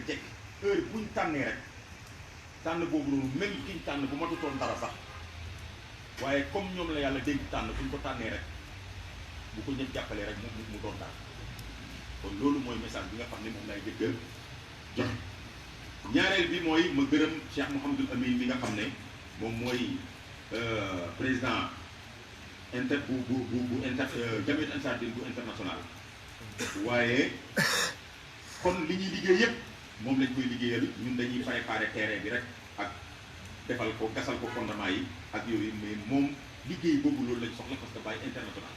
jekk heure buñ tànnee rek tànn boobu noonu même kiñ tànn bu matutoon dara sax waaye comme ñoom la yàlla dénk tànn buñ ko tànnee rek bu ko ñëpp jàppalee rek mu doon dara kon loolu mooy message bi nga xam ne moom lay jëkkal joxe ñaareel bi mooy ma gërëm Cheikh Mouhamadul Amin bi nga xam ne moom mooy président Jamiat Ansar Din bu international waaye kon li ñuy liggéey yëpp moom lañ koy liggéeyal ñun dañuy préparer terrain bi rek ak defal ko gasal ko fondement yi ak yooyu mais moom liggéey boobu loolu lañ soxla parce que Baye international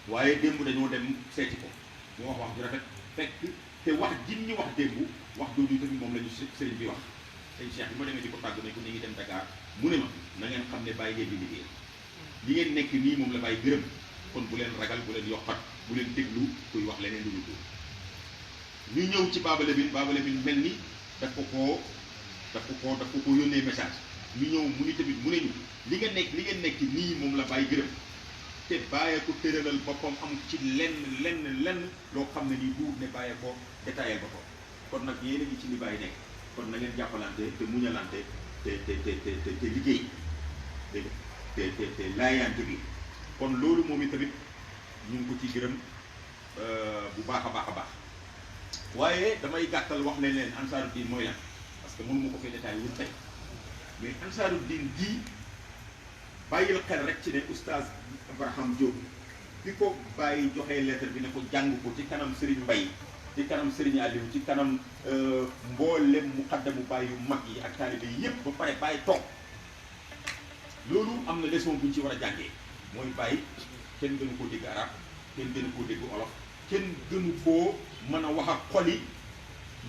waaye démb dañoo dem seeti ko ñu wax ju rafet fekk te wax jim ñu wax démb wax jooju tamit moom la ñu sëriñ bi wax sëñ Cheikh bi ma demee di ko tàgg ne ko ñu ngi dem Dakar mu ne ma na ngeen xam ne Baye ngeen di liggéey li ngeen nekk nii moom la Baye gërëm kon bu leen ragal bu leen yokkat bu leen déglu kuy wax leneen lu dul ñu ñëw ci Baba Lamine mel ni daf ko yónnee message ñu ñëw mu ni tamit mu ne ñu li ngeen nekk nii moom la Baye gërëm te bàyyee ko tëralal boppam am ci lenn loo xam ne nii duur ne bàyyee ko détaillé boppam kon nag yéen a ngi ci li Baye nekk kon na ngeen jàppalante te muñalante te liggéey te laayante bi kon loolu moom i tamit ñu ngi ko ci gërëm bu baax a baax waaye damay gàttal wax ne leen Ansaarud-Din mooy lan parce que mënu ma ko fi détaillé wul tey mais Ansaarud-Din ji bàyyil xel rek ci ne oustaz Abraham Diop bi ko bàyyi joxee lettre bi ne ko jàng ko ci kanam Serigne Mbaye ci kanam Serigne Aliou ci kanam mboolem muqaddamu Baye yu mag yi ak taalibe yi yëpp ba pare Baye toog loolu am na leçon bu ñu ci war a jàngee mooy Baye kenn gënu koo dégg arab kenn gënu koo dégg olof kenn gënu koo mën a wax ak xol yi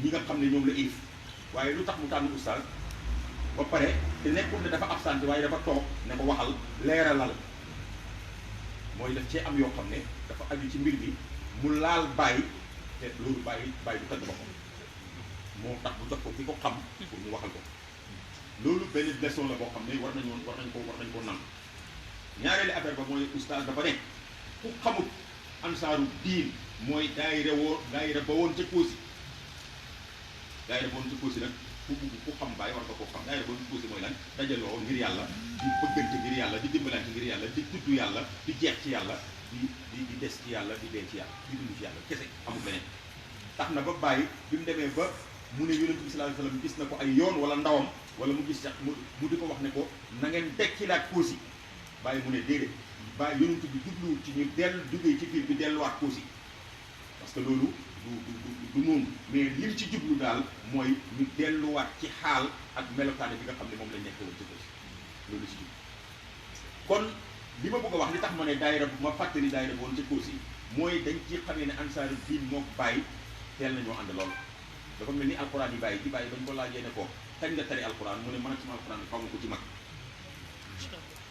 ñi nga xam ne ñoom la ilif waaye lu tax mu tànn oustaz ba pare te nekkul ne dafa absent waaye dafa toog ne ko waxal leeralal mooy daf cee am yoo xam ne dafa aju ci mbir mi mu laal Baye te loolu Baye du tagg boppam moo tax bu jox ko ki ko xam pour mu waxal ko loolu benn leçon la boo xam ne war nañ ko nangu ñaareelu affaire ba mooy oustaz dafa ne ku xamut Ansaarud-Din mooy daayira ba woon ca Koosi nag ku xam Baye war nga koo xam daayira ba woon ca Koosi mooy lan dajaloo ngir yàlla di bëggante ngir yàlla di dimbalante ngir yàlla di tudd yàlla di jeex ci yàlla di des ci yàlla di dee ci yàlla di dund ci yàlla kese amul leneen tax na ba Baye bi mu demee ba mu ne yonent bi sallallahu alayhi wasallam gis na ko ay yoon wala ndawam wala mu gis sax mu di ko wax ne ko na ngeen dekkilaat Koosi Baye mu ne déedéet Baye yonent bi jubluwul ci ñu duggee ci biir bi delluwaat Koosi parce que loolu du noonu mais lim ci jublu daal mooy ñu delluwaat ci xaal ak melokaane bi nga xam ne moom lañ nekk woon ci Koosi loolu ci jublu kon li ma bëgg a wax li tax ma ne daayira bu ma fàttali daayira bu woon ci Koosi mooy dañ ci xamee ne Ansaarud-Din moo Baye teel nañoo ànd lool dafa mel ni alxuraan yi Baye bañ ko laajee ne ko kañ nga tari alxuraan mu ne man ak sama alxuraan bi xaw ma ko ci mag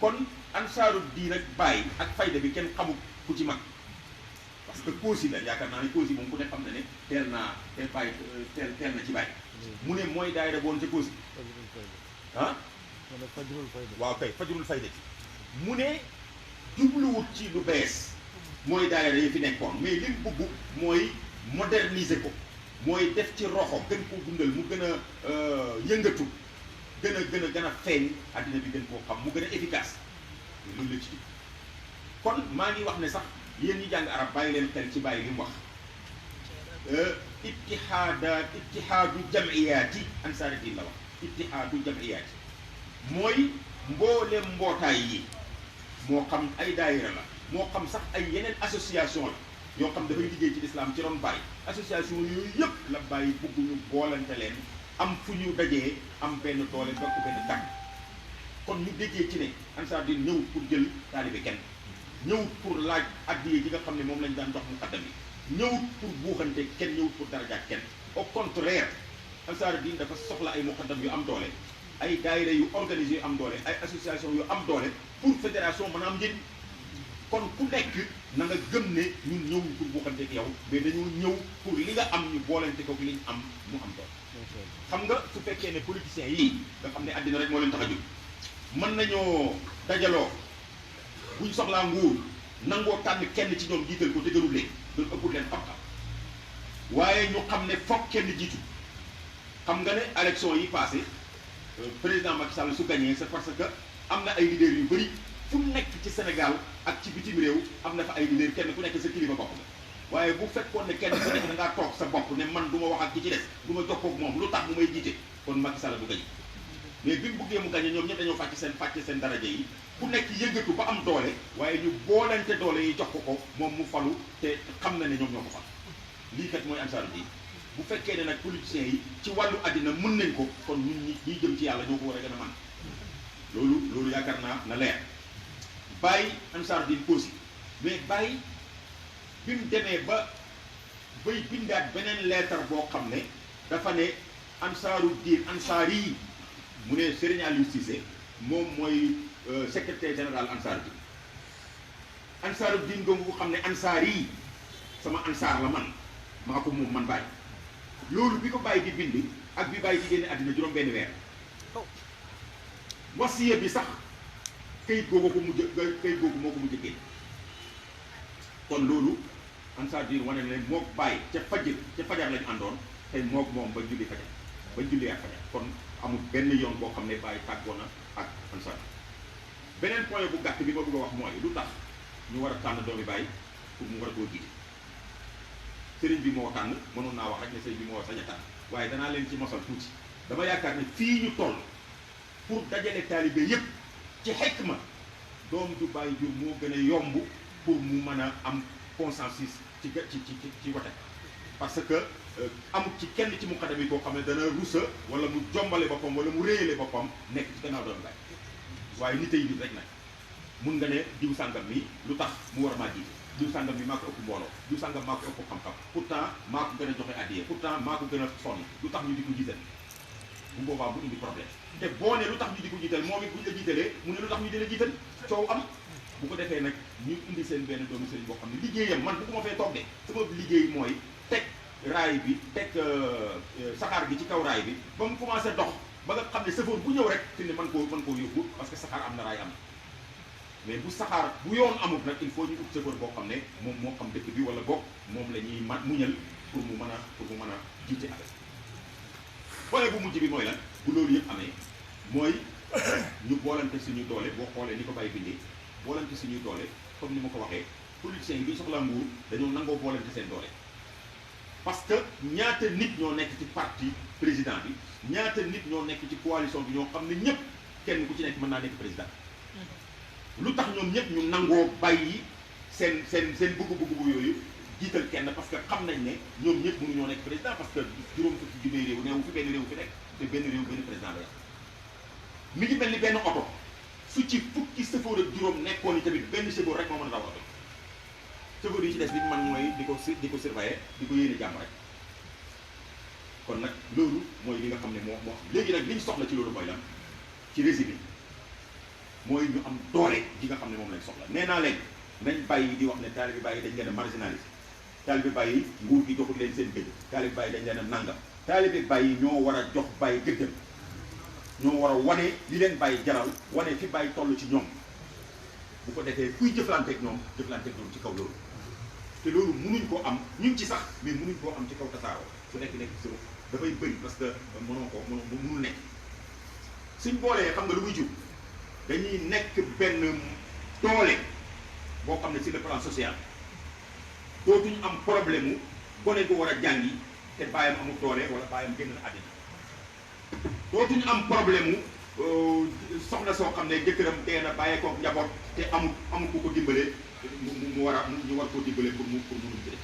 kon Ansaarud-Din ak Baye ak fayda bi kenn xamul ku ci mag parce que Koosi la yaakaar naa ne Koosi moom ku ne xam na ne teel na ci Baye mu ne mooy daayira boon ca Koosi ah waaw kay fajrul fayda ci mu ne jubluwut ci lu bees mooy daayira yi fi nekkoon mais li mu bëgg mooy moderniser ko mooy def ci roxo gën koo dundal mu gën a yëngatu gën a feeñ àddina bi gën koo xam mu gën a efficace loolu la ci kon maa ngi wax ne sax yéen ñi jàng arab bàyyi leen xel ci Baye li mu wax ittihaadu jamiyaati Ansaarud-Din la wax ittihaadu jamiyaati mooy mboolem mbootaay yi moo xam ay daayira la moo xam sax ay yeneen association la yoo xam dafay liggéey ci lislaam ci ron Baye association yooyu yëpp la Baye bëgg ñu boolante leen am fu ñu dajee am benn doole bokk benn kàddu kon ñu déggee ci ne Ansaarud-Din ñëwut pour jël taalibe kenn ñëwut pour laaj addiye ji nga xam ne moom lañ daan jox muqaddam yi ñëwut pour buuxante kenn ñëwut pour darajaat kenn au contraire Ansaarud-Din dafa soxla ay muqaddam yu am doole ay daayira yu organisé yu am doole ay association yu am doole pour fédération mën a am njëriñ kon ku nekk na nga gëm ne ñun ñëwuñ pour buuxante ak yow mais dañoo ñëw pour li nga am ñu boolante ko li ñu am mu am doole xam nga su fekkee ne politiciens yii nga xam ne àddina rek moo leen tax a jóg mën nañoo dajaloo buñ soxlaa nguur nangoo tànn kenn ci ñoom jiital ko te gënul leen doon ëppul leen xam-xam waaye ñu xam ne foog kenn jiitu. xam nga ne élection yi passé président Macky Sall su gagné c'est parce que am na ay leaders yu bëri fu mu nekk ci Sénégal ak ci bitim réew am na fa ay leaders kenn ku nekk sa kilifa bopp la waaye bu fekkoon ne kenn ku nekk da ngaa toog sa bopp ne man du ma wax ak ki ci des du ma jokkoo ak moom lu tax mu may jiite kon Macky Sall du gagné mais bi mu buggee mu gagné ñoom ñëpp dañoo fàcc seen daraja yi ku nekk yëngatu ba am doole waaye ñu boolente doole yi jox ko moom mu falu te xam na ne ñoom ñoo ko fal lii kat mooy ansaaru diin bu fekkee ne nag politiciens yi ci wàllu àddina mën nañ ko kon ñun ñi jëm ci yàlla ñoo ko war a gën a man loolu yaakaar naa na leer bàyyi ansaaru diin aussi mais bàyyi bi mu demee ba bay bindaat beneen lettre boo xam ne dafa ne ansaaru diin ansaar yi mu ne Serigne Aliou Cissé moom mooy secrétaire général ansaaru diin ansaaru diin googu ko xam ne ansaar yi sama ansaar la man maa ko moom man bàyyi loolu bi ko bàyyi di bind ak bi bàyyi di génne àddina juróom benn weer wasiya bi sax kayit googu moo ko mujj génn kon loolu ansaaru diin wane ne mook bàyyi ca fajar lañu àndoon te mook moom ba julli fajar ba julli ak fajar kon amul benn yoon boo xam ne bàyyi tàggoo na ak ansaaru beneen point bu gàtt bi ma bëgg a wax mooy lu tax ñu war a tànn doomi bàyyi pour mu war a koo jiite sëriñ bi moo tànn mënoon naa wax rek ne sëriñ bi moo sañ a tànn waaye danaa leen ci mosal tuuti dama yaakaar ne fii ñu toll pour dajale taalibe yépp ci xikma doom ju bàyyi jur moo gën a yomb pour mu mën a am consensus ci wote parce que amul ci kenn ci muqaddam yi koo xam ne dana rusa wala mu jombale boppam wala mu réyale boppam nekk ci gannaaw doomi bàyyi waaye nit ay nit rek nag mun nga ne diw sàngam mi lu tax mu war maa jiite diw sàngam bi maa ko ëpp mbooloo diw sàngam maa ko ëpp xam-xam pourtant maa ko gën a joxe addiya pourtant maa ko gën a sonn lu tax ñu di ko jiital bu boobaa bu indi problème te boo ne lu tax ñu di ko jiital moom it buñ la jiitalee mu ne lu tax ñu di la jiital coow am bu ko defee nag ñu indi seen benn doomu sëriñ boo xam ne liggéeyam man bu ko ma fee toog de sama liggéey mooy teg raay bi teg saxaar gi ci kaw raay bi ba mu commencé dox ba nga xam ne chauffeur bu ñëw rek fi ne mën koo yóbbu parce que saxaar am na raay am mais bu saxaar bu yoon amut nag il faut ñu ut chauffeur boo xam ne moom moo xam dëkk bi wala boog moom la ñuy muñal pour mu mën a jiite affaire point bu mujj bi mooy lan bu loolu yëpp amee mooy ñu boolante suñu doole boo xoolee ni ko bàyyi bindee boolante suñu doole comme ni ma ko waxee politiciens yi bi soxla nguur dañoo nangoo boolante seen doole parce que ñaata nit ñoo nekk ci parti président bi ñaata nit ñoo nekk ci coalition bi ñoo xam ne ñëpp kenn ku ci nekk mën naa nekk président lu tax ñoom ñëpp ñu nangoo bàyyi seen bëgg-bëgg yooyu jiital kenn parce que xam nañ ne ñoom ñëpp mënuñoo nekk président parce que juróom fukki junni réew neewu fi benn réew fi nekk te benn réew benn président la mi ngi mel ni benn oto su ci fukki chauffeur ak juróom nekkoon yi tamit benn chauffeur rek moo mën a daw oto chauffeur yi ci des bi man mooy di ko surveiller di ko yéene jàmm rek kon nag loolu mooy li nga xam ne moo xam léegi nag li ñu soxla ci loolu mooy lan ci résumé mooy ñu am doole gi nga xam ne moom lañ soxla nee naa leen nañ bàyyi di wax ne taalibe bàyyi dañ leen a marginalisé taalibe bàyyi nguur gi joxul leen seen gëdd taalibe bàyyi dañ leen a nangam taalibe bàyyi ñoo war a jox bàyyi gëddam ñoo war a wane li leen bàyyi jaral wane fi bàyyi toll ci ñoom bu ko defee kuy jëflanteeg ñoom ci kaw loolu te loolu mënuñ koo am ñu ngi ci sax mais mënuñ koo am ci kaw tasaaroo su nekk si dafay bëri parce que mënul nekk suñ boolee xam nga lu muy jur dañuy nekk benn doole boo xam ne sur le plan social dootuñu am problème mu gone gu war a jàngi te bàyyam amul doole wala bàyyam génn na àddina dootuñu am problème mu soxna soo xam ne jëkkëram dee na bàyyee ko njaboot te amul ku ko dimbalee mu war a ñu war koo dimbalee pour mu dugg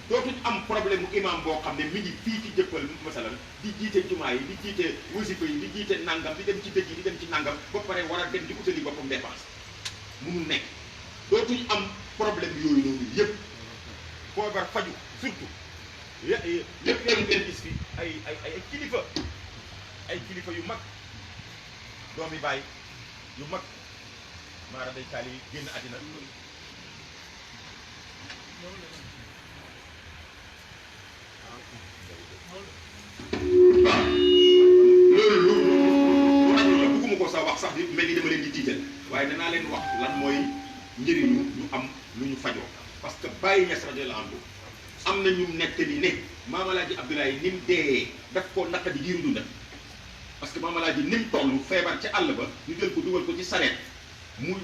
dootuñu am problème mu imam boo xam ne mi ngi fii ci jëppal masalan di jiite jumaa yi di jiite wasifa yi di jiite nangam di dem ci dëj yi di dem ci nangam ba pare war a dem di utali boppam dépense munul nekk dootuñu am problème yooyu noonu yëpp foobar faju surtout lépp ngeen gis fi ay kilifa yu mag doomi bàyyi yu mag maara day taal yi génn àddina waaw loolu lu rajo la bugguma ko sax wax sax di mel ni dama leen di tiital waaye danaa leen wax lan mooy njëriñu ñu am lu ñu fajoo parce que Baye Niass radiyallahu anhu am na ñu nettali ne Maam Alaaji Abdoulaye ni mu dee daf koo naqadi giiru dundam parce que Maam Alaaji ni mu toll feebar ca àll ba ñu jël ko dugal ko ci sareet mu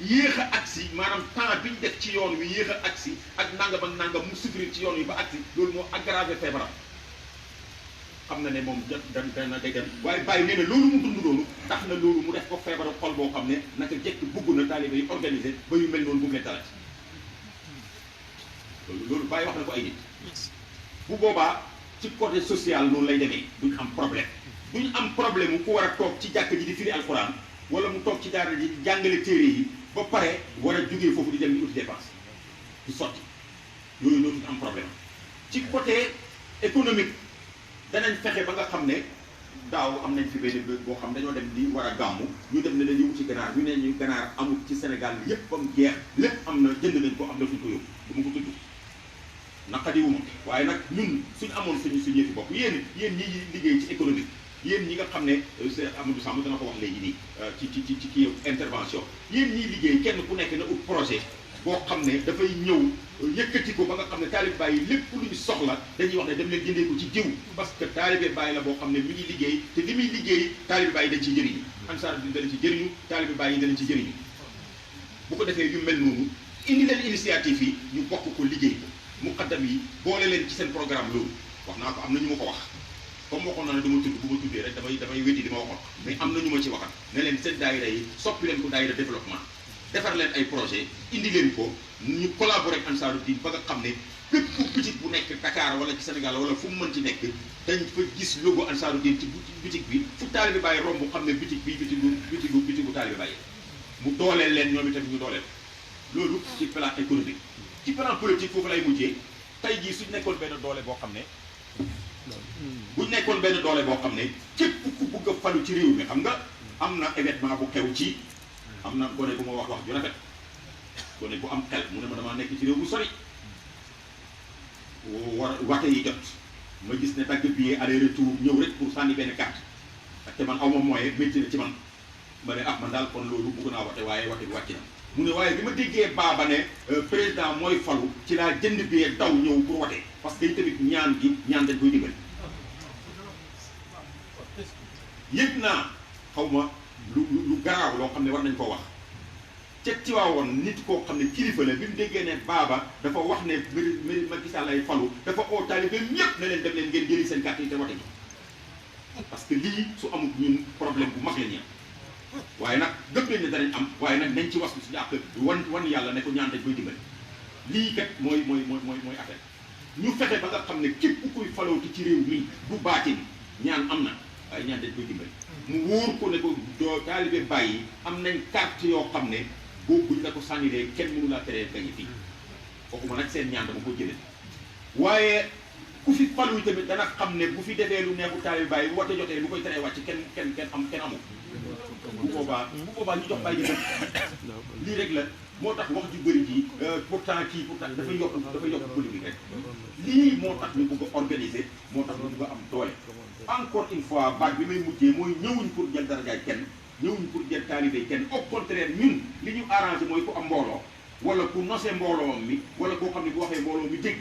yéex a agsi maanaam temps bi ñu def ci yoon wi yéex a agsi ak nangam ak nangam mu souffrir ci yoon wi ba agsi loolu moo aggravé feebaram xam na ne moom dana day dem waaye bàyyi nee na loolu mu dund loolu tax na loolu mu def ko feebaru xol boo xam ne naka jekk bugg na taalibe yi organisé ba yu mel noonu bu mu leen dalati loolu bàyyi wax na ko ay nit bu boobaa ci côté social noonu lay demee duñ am problème mu ku war a toog ci jàkk ji di firi alxuraan wala mu toog ci daara ji di jàngale téere yi ba pare war a jógee foofu di dem di uti dépense di sotti yooyu dootuñ am problème ci côté économique danañ fexe ba nga xam ne daaw am nañ fi benn boo xam dañoo dem di war a gàmmu ñu dem ne dañuy wuti ganaar ñu ne ñu ganaar amul ci Sénégal yépp ba mu jeex lépp am na jënd nañ ko am na fuñ ko yóbbu du ma ko tudd naqadiwuma waaye nag ñun suñ amoon suñu yëfi bopp yéen ñi liggéey ci économique yéen ñi nga xam ne Amadou Samb dana ko wax léegi nii ci kii intervention yéen ñiy liggéey kenn ku nekk na ut projet boo xam ne dafay ñëw yëkkati ko ba nga xam ne taalibe Baay lépp lu ñu soxla dañuy wax ne dem leen jëndee ko ci jiw parce que taalibe Baay la boo xam ne mi ngi liggéey te li muy liggéey taalibe Baay dañ ciy jëriñu Ansaar Din dana ci jëriñu taalibe Baay yi danañ ci jëriñu bu ko defee yu mel noonu indi leen initiative yi ñu bokk ko liggéey ko muqaddam yi boole leen ci seen programme loolu wax naa ko am na ñu ma ko wax comme waxoon naa ne dama tudd bu ma tuddee rek damay weddi li ma waxoon mais am na ñu ma ci waxat ne leen seen daayira yi soppi leen ko daayira développement defar leen ay projet indi leen ko ñu collaborer ak Ansaaru Din ba nga xam ne bépp boutique bu nekk Dakar wala ci Sénégal wala fu mu mën ci nekk dañ fa gis logo Ansaaru Din ci boutique bi fu taalibe Baay romb xam ne boutique bi butigu taalibe Baay mu dooleel leen ñoom itam ñu dooleel loolu ci plan économique ci plan politique foofu lay mujjee tey jii suñ nekkoon benn doole boo xam ne képp ku bëgg a falu ci réew mi xam nga am na événement bu xew ci am na gone bu ma wax ju rafet gone bu am xel mu ne ma damaa nekk ci réew bu sori wate yi jot ma gis ne dagg billet aller retour ñëw rek pour sànni benn carte ak te man aw ma moyen métti na ci man ma ne man daal kon loolu bëgg naa wate waaye wate bi wàcc na mu ne waaye bi ma déggee baaba ne président mooy falu ci laa jënd billet daw ñëw pour wate parce que tamit ñaan dañ koy dimbali yëg naa xaw ma lu garaaw loo xam ne war nañ koo wax ca Tiwaawoon nit koo xam ne kilifa la bi mu déggee ne baaba dafa wax ne Macky Sall ay falu dafa oo taalibe ñëpp ne leen dem leen ngeen jëli seen carte yi te wate ji parce que lii su amul ñun problème bu mag la ñu waaye nag gëm nañ ne danañ am waaye nag nañ ci was suñu àq wan yàlla ne ko ñaan dañ koy dimbali lii kat mooy affaire ñu fexe ba nga xam ne képp kuy falowti ci réew mi du baatin ñaan am na waaye ñaan dañ koy dimbali mu wóor ko ne ko taalibe Baay yi am nañ carte yoo xam ne boobu buñ la ko sànnilee kenn mënu laa teree gañe fii waxuma nag seen ñaan dama ko jëlee waaye ku fi falu tamit dana xam ne bu fi defee lu neexu taalibe Baay bu wate jotee bu koy teree wàcc kenn amul bu boobaa ñu jox Baay ji lii rek la moo tax wax ju bëri ji pourtant dafay yokk politique rek lii moo tax ñu bëgg a organiser moo tax ñu bëgg a am doole encore une fois baat bi may mujjee mooy ñëwuñ pour jël darajaay kenn ñëwuñ pour jël taalibe kenn au contraire ñun li ñu arrangé mooy ku am mbooloo wala ku nosee mbooloo mi wala koo xam ne bu waxee mbooloo mi dégg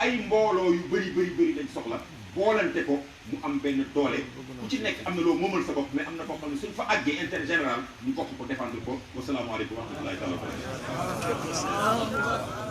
ay mbooloo yu bëri lañ soxla boolante ko mu am benn doole ku ci nekk am na loo moomal sa bopp mais am na koo xam ne suñ fa àggee intérêt général ñu bokk ko défendre ko wasalaamaaleykum wa rahmatullahi taala wa barakatuh